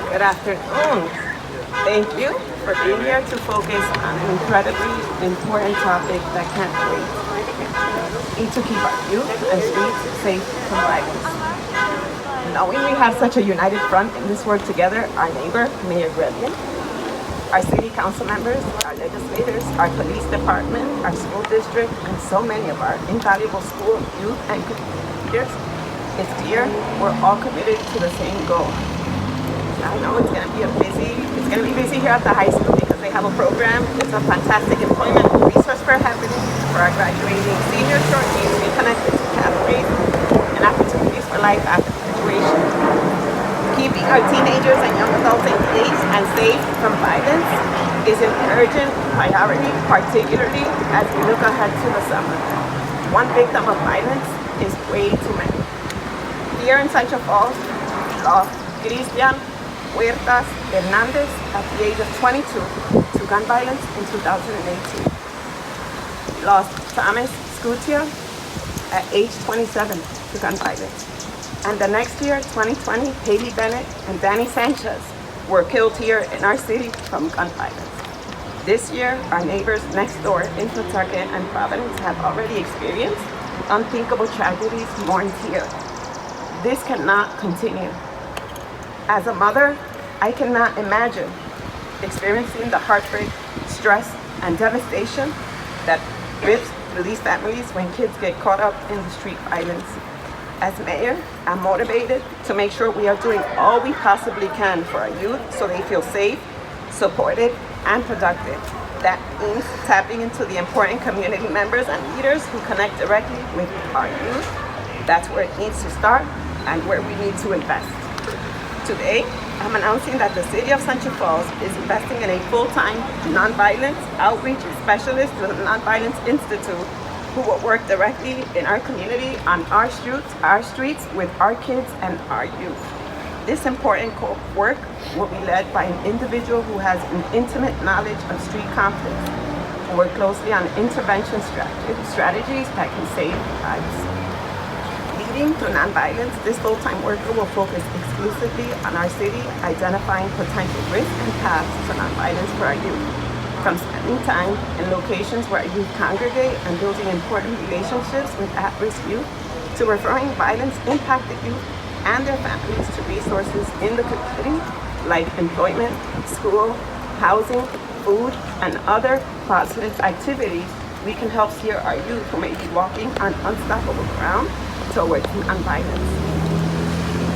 Good afternoon. Thank you for being here to focus on an incredibly important topic that can't wait. We need to keep our youth and streets safe from violence. Knowing we have such a united front in this work together, our neighbor, Mayor Bennett, our city council members, our legislators, our police department, our school district, and so many of our invaluable school, youth, and community leaders, it's clear we're all committed to the same goal. I know it's going to be busy here at the high school because they have a program. It's a fantastic employment resource fair happening for our graduating senior shorties reconnected to pathways and opportunities for life after graduation. Keeping our teenagers and young adults engaged and safe from violence is an urgent priority, particularly as we look ahead to the summer. One victim of violence is way too many. Here in Central Falls, we lost Cristian Huertas Hernandez at the age of 22 to gun violence in 2018. We lost Thomas Scutia at age 27 to gun violence. And the next year, 2020, Haley Bennett and Danny Sanchez were killed here in our city from gun violence. This year, our neighbors next door in Pawtucket and Providence have already experienced unthinkable tragedies mourned here. This cannot continue. As a mother, I cannot imagine experiencing the heartbreak, stress, and devastation that grips these families when kids get caught up in the street violence. As mayor, I'm motivated to make sure we are doing all we possibly can for our youth so they feel safe, supported, and productive. That means tapping into the important community members and leaders who connect directly with our youth. That's where it needs to start and where we need to invest. Today, I'm announcing that the City of Central Falls is investing in a full-time nonviolence outreach specialist with the Nonviolence Institute who will work directly in our community on our streets with our kids and our youth. This important work will be led by an individual who has an intimate knowledge of street conflicts and work closely on intervention strategies that can save lives. Leading to nonviolence, this full-time worker will focus exclusively on our city, identifying potential risks and paths to nonviolence for our youth. From spending time in locations where our youth congregate and building important relationships with at-risk youth, to referring violence-impacted youth and their families to resources in the community like employment, school, housing, food, and other positive activities, we can help steer our youth who may be walking on unstoppable ground towards nonviolence.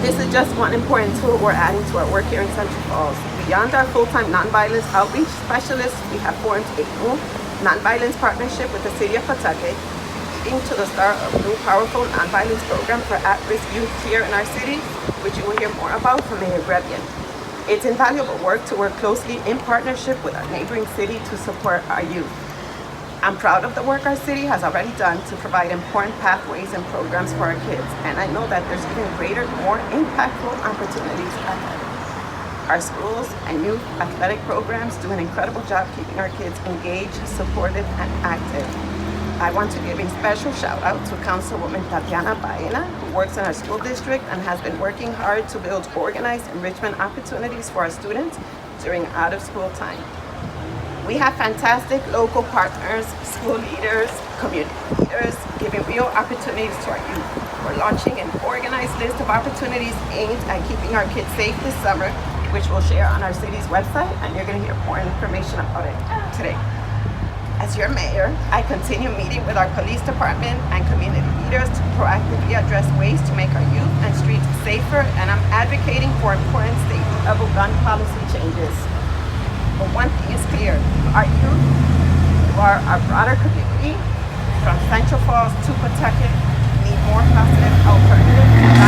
This is just one important tool we're adding to our work here in Central Falls. Beyond our full-time nonviolence outreach specialists, we have formed a new nonviolence partnership with the City of Pawtucket, leading to the start of a new powerful nonviolence program for at-risk youth here in our city, which you will hear more about from Mayor Bennett. It's invaluable work to work closely in partnership with our neighboring city to support our youth. I'm proud of the work our city has already done to provide important pathways and programs for our kids, and I know that there's even greater, more impactful opportunities ahead. Our schools and youth athletic programs do an incredible job keeping our kids engaged, supported, and active. I want to give a special shout out to Councilwoman Tatiana who works in our school district and has been working hard to build organized enrichment opportunities for our students during out-of-school time. We have fantastic local partners, school leaders, community leaders, giving real opportunities to our youth. We're launching an organized list of opportunities aimed at keeping our kids safe this summer, which we'll share on our city's website, and you're going to hear more information about it today. As your mayor, I continue meeting with our police department and community leaders to proactively address ways to make our youth and streets safer, and I'm advocating for important state-level gun policy changes. But one thing is clear, our youth, who are our broader community, from Central Falls to Pawtucket, need more positive alternatives